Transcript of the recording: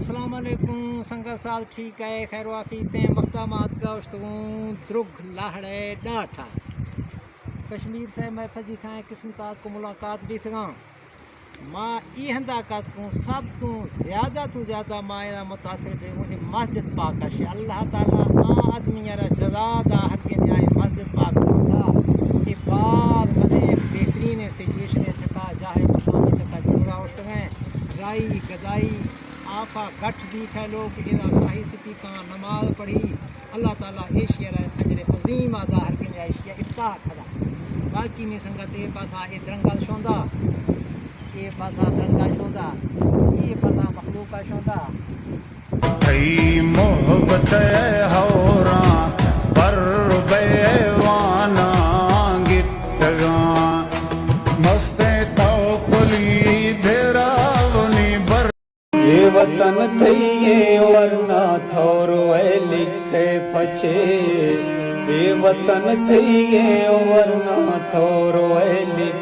अस्सलाम वालेकुम संगत साहब ठीक है खैर वाफीते मकदामात गश्तगू द्रुग लाहड़े डाठा कश्मीर से महफज जी खाएँ किस्मतात को मुलाकात भी थगा माँ ई हंदाकत को सब तो ज़्यादा माँ मुतासर थे मस्जिद पाक है अल्लाह ताला माँ आदमी यारा जजा दा हर के न्याय मस्जिद पाक होता ये बाद मने बेहतरीन सिचुएशन चका जाहे मकाम चका जुड़ा उठगे राई गदाई आपा गठ दी थे लोग इरा साही सिपी का नमाज पढ़ी अल्लाह ताला एशिया अजर अजीम आदा हर के एशिया इफ्ताह खड़ा बाकी में संगत ये पता ये दरंगा शोंदा ये पता दरंगा शोंदा ये पता मखलूक का शोंदा कई मोहब्बत होरा पर बेवाना गितगा मस्ते तो कुली धेरावनी बर ये वतन थईए वरना थोरो लिखे पछे ये वतन थईए वरना थोरो लिखे